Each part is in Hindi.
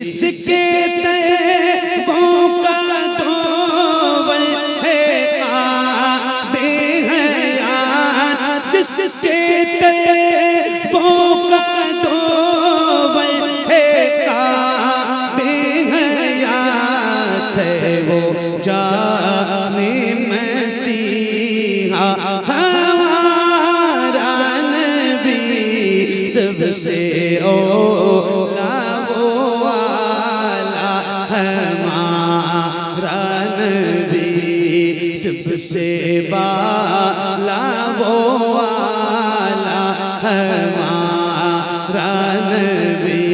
जिसके तैबों का दोवल है काबे हयात, जिसके तैबों का दोवल है काबे हयात है वो जाने मसीहा हमारा नबी सबसे ओला वो वाला हमारा नबी सबसे बाला वो वाला हमारा नबी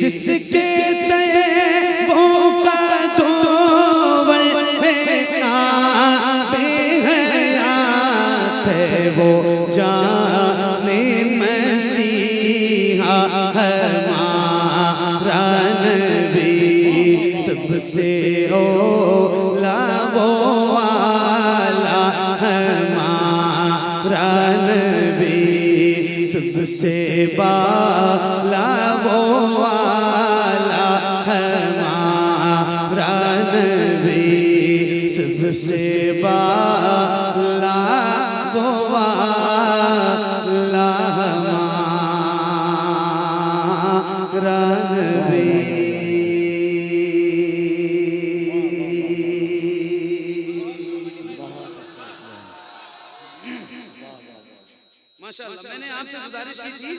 जिसके तैबों का दोवल है काबे हयात है वो जाने मसीहा हमारा नबी सबसे ओला वो वाला हमारा नबी सबसे बाला वो वाला हमारा नबी सबसे बाला वो वाला हमारा नबी। माशाअल्लाह, मैंने आपसे गुजारिश की थी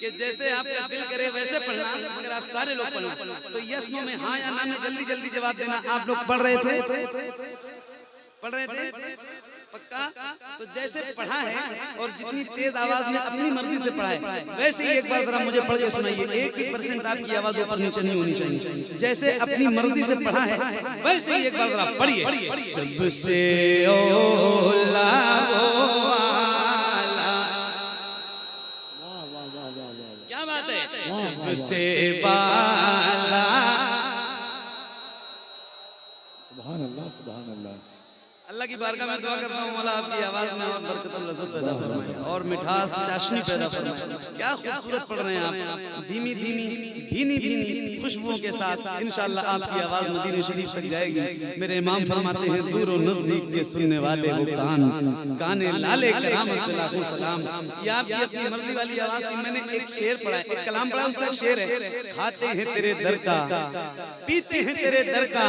कि जैसे आपका दिल करे वैसे पढ़ना, मगर आप सारे लोग पढ़ना, तो यस नो में हाँ या ना में जल्दी जल्दी जवाब देना। आप लोग पढ़ रहे थे पक्का? तो जैसे पढ़ा है और जितनी तेज आवाज में अपनी मर्जी से पढ़ा है, वैसे ही एक बार जरा मुझे पढ़ के सुनाइए। 1% आपकी आवाज ऊपर नीचे नहीं होनी चाहिए। जैसे अपनी मर्जी से पढ़ा है वैसे ही एक बार जरा पढ़िए। सबसे ओला वो वाला, क्या बात है, सबसे बाला, सुभान अल्लाह सुभान अल्लाह। अल्लाह की बारगाह में दुआ करता हूँ मौला आपकी आवाज में और बरकत और लज़्ज़त पैदा फरमाए और मिठास चाशनी पैदा फरमाए। क्या खूबसूरत पढ़ रहे हैं आप, धीमी धीमी भीनी भीनी खुशबुओं के साथ इंशाअल्लाह आपकी आवाज मदीने शरीफ तक जाएगी। मेरे इमाम फरमाते हैं दूर और नजदीक के सुनने वाले वो कान काने लाले करामत पे लाखों सलाम। ये आपकी अपनी मर्जी वाली आवाज थी। मैंने एक शेर पढ़ा है, एक कलाम पढ़ा, उसका एक शेर है, खाते हैं तेरे दर का, पीते हैं तेरे दर का,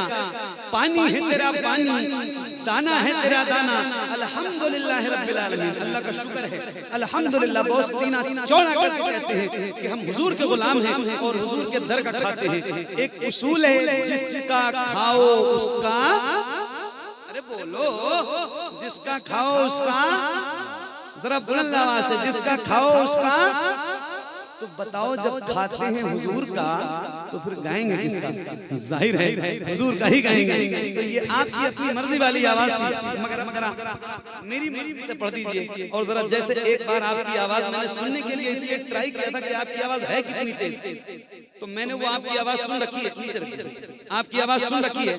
पानी है तेरा पानी, दाना है तेरा दाना, अल्हम्दुलिल्लाह रब्बिल आलमीन। अल्लाह का शुक्र है अल्हम्दुलिल्लाह। बहुत सीना चौड़ा करके कहते हैं कि हम हुजूर के गुलाम हैं और हुजूर के दर का खाते हैं। एक उसूल है, जिसका खाओ उसका, अरे बोलो, जिसका खाओ उसका, जरा बुलंद आवाज से, जिसका खाओ उसका। तो बताओ जब खाते हैं हुजूर का तो फिर गाएंगे किसका? जाहिर है हुजूर का ही गाएंगे। तो ये आपकी अपनी मर्जी वाली आवाज थी, मगर मेरी मर्जी से पढ़ दीजिए। और जरा जैसे एक बार आपकी आवाज मैंने सुनने के लिए इसलिए ट्राई किया था कि आपकी आवाज है कितनी तेज, तो मैंने वो आपकी आवाज सुन रखी है, नीचे रखी है, आपकी आवाज सुन रखी है।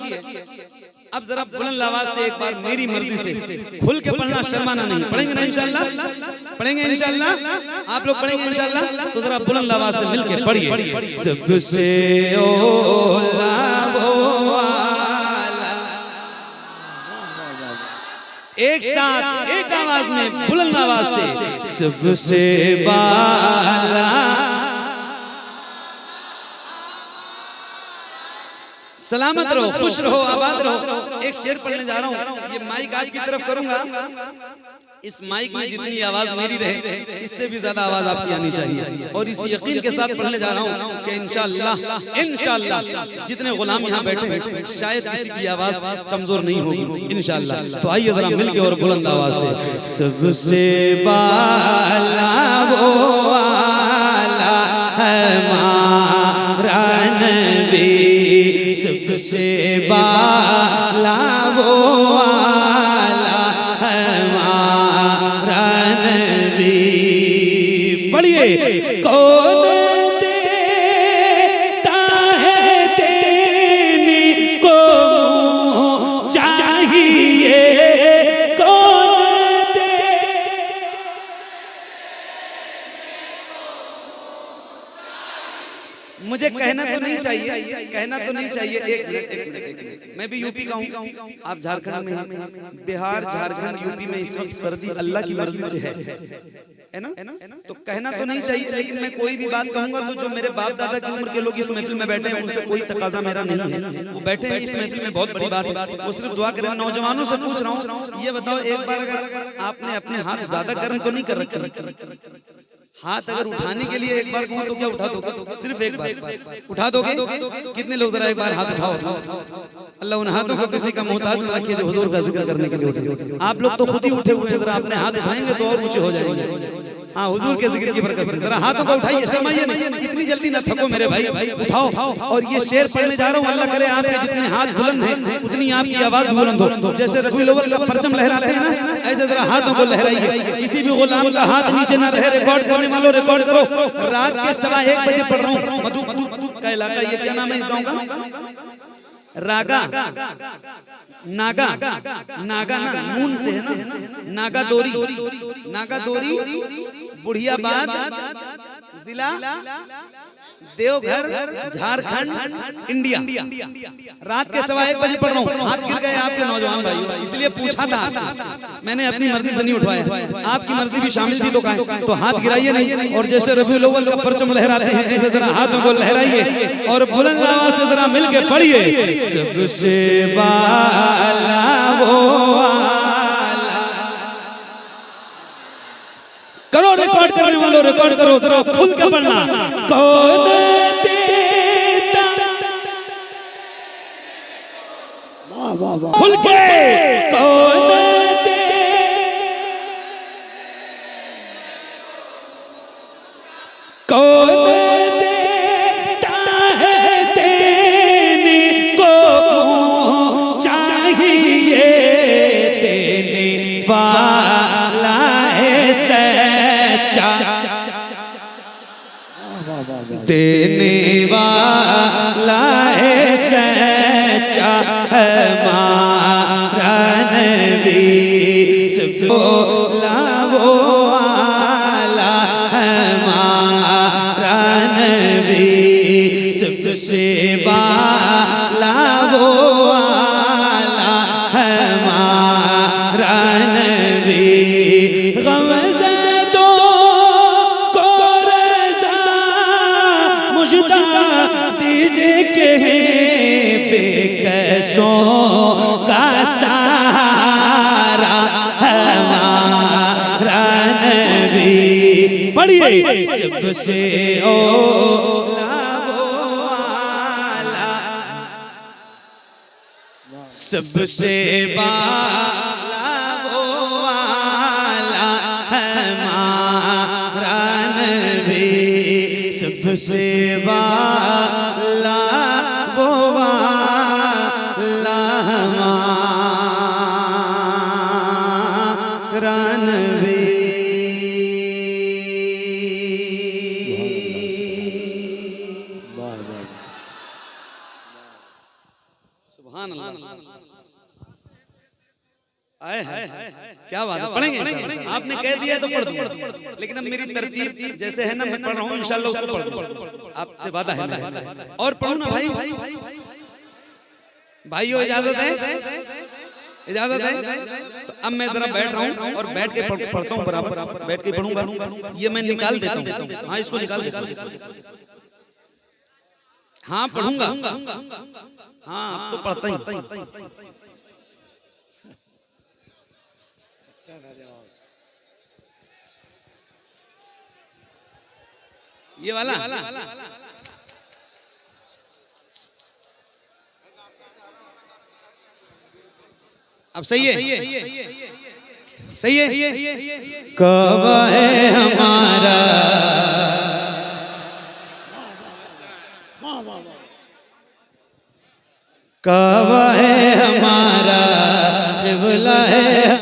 अब जरा बुलंद आवाज से एक बार मेरी मर्जी से खुल के पढ़ना, शर्माना नहीं। पढ़ेंगे ना इंशाअल्लाह? पढ़ेंगे इंशाअल्लाह? आप लोग पढ़ेंगे इंशाअल्लाह? तो जरा बुलंद आवाज से मिलके पढ़िए। सबसे ओला वो वाला, एक साथ एक आवाज में बुलंद आवाज से, सबसे बाला, सलामत रहो, खुश रहो, आबाद रहो। एक शेर पढ़ने जा रहा हूँ, ये माइक आपकी तरफ करूंगा। इस माइक में जितनी आवाज मेरी रहे इससे भी ज्यादा आवाज आपकी आनी चाहिए। और इस यकीन के साथ पढ़ने जा रहा हूँ कि इंशाअल्लाह जितने गुलाम यहाँ बैठे हैं शायद किसी की आवाज कमजोर नहीं होगी इंशाअल्लाह। तो आइए जरा मिलके और बुलंद आवाज से, सबसे बाला वो वाला हमारा नबी, सबसे बाला वो वाला हमारा नबी। पढ़िए, कौन देता है देने को चाहिए, कौन दे, मुझे कहना तो नहीं चाहिए कहना तो नहीं चाहिए। एक मिनट, मैं भी यूपी का हूँ, आप झारखंड में हैं। बिहार, झारखंड, यूपी में इस वक्त सर्दी अल्लाह की मर्जी से है ना? तो कहना तो नहीं चाहिए, लेकिन मैं कोई भी बात कहूंगा तो जो मेरे बाप दादा की उम्र के लोग इस महफिल में बैठे हैं उनसे कोई तकाजा मेरा नहीं है। वो बैठे हैं इस महफिल में, बहुत बड़ी बात है, वो सिर्फ दुआ करें। नौजवानों से पूछ रहा हूँ, ये बताओ एक बार अगर आपने अपने हाथ ज्यादा गर्म तो नहीं कर रखे? हाथ अगर उठाने के लिए एक बार कहूं तो क्या उठा दोगे? सिर्फ एक बार उठा दोगे? कितने लोग जरा एक बार हाथ उठाओ। अल्लाह उन हाथों को किसी का मोहताज न रखिए जो हुजूर का जिक्र करने के लिए उठे। आप लोग तो खुद ही उठे हुए हैं, जरा अपने हाथ उठाएंगे तो और ऊंचे हो जाएंगे। हाँ, हुजूर के जिक्र की बरकत से जरा हाथों को उठाइए, शर्माइए नहीं, इतनी जल्दी ना थको मेरे भाई, उठाओ। और ये शेर पढ़ने जा रहा हूँ, अल्लाह करे आपके जितने हाथ बुलंद हैं उतनी आपकी आवाज बुलंद हो। जैसे रबीउल अव्वल का परचम लहराते हैं ना, ऐसे जरा हाथों को लहराइए। किसी भी गुलाम का हाथ नीचे ना रहे। रिकॉर्ड करने वालों रिकॉर्ड करो। रात के 1:15 बजे पढ़ रहा हूँ, मधुपुर का इलाका, ये क्या नाम है इस गाँव का? रागा, नागा, नागा ना नून से है ना, नागा दोरी, नागा दोरी, बुढ़ियाबाद जिला देवघर, झारखंड, इंडिया। रात के 1:15 बजे पढ़ रहा हूँ, हाथ गिर गए आपके नौजवान भाइयों, इसलिए पूछा था आपसे। मैंने अपनी मर्जी से नहीं उठवाया, आपकी मर्जी भी शामिल थी तो हाथ गिराइए नहीं। और जैसे रबीउल अव्वल का परचम लहराते हैं ऐसे जरा हाथों को लहराइए और बुलंद आवाज से जरा मिलके पढ़िए। सबसे वाला वो करो, रिकॉर्ड करने वालों रिकॉर्ड करो, खुल के पढ़ना। कौन देता, वाह वाह वाह, खुल के, कौन दे, कौन देता है देने को चाहिए, देने वाला है सच्चा, देने वाला है सच्चा हमारा नबी। सबसे वो वाला हमारा नबी, सबसे वाला वो वाला हमारा नबी। गमज़दों को रज़ा मुझदा दीजिए के बेकसों का सहारा हमारा नबी। पढ़िए। सबसे ओला वो वाला, सबसे वाला वो वाला हमारा नबी, सबसे वाला वो वाला हमारा नबी। सुभान अल्लाह। आए क्या बात है, पढ़ेंगे इंशाअल्लाह। आपने कह दिया तो पढ़ दूंगा, लेकिन अब मेरी तरतीब जैसे है ना, मैं पढ़ रहा हूँ इंशाअल्लाह उसको पढ़ दूंगा। आपसे वादा है। और पढ़ूं ना भाई, भाइयों इजाजत है, इजाजत है। तो अब मैं जरा बैठ रहा हूँ और बैठ के पढ़ता हूँ, बराबर बैठ के पढ़ूंगा। ये मैं निकाल देता हूँ, हाँ इसको निकाल देता हूँ। हाँ पढ़ूंगा, हाँ अब तो पढ़ता ही। ये वाला अब सही है, सही है। कब है हमारा कब है हमारा क़िबला है।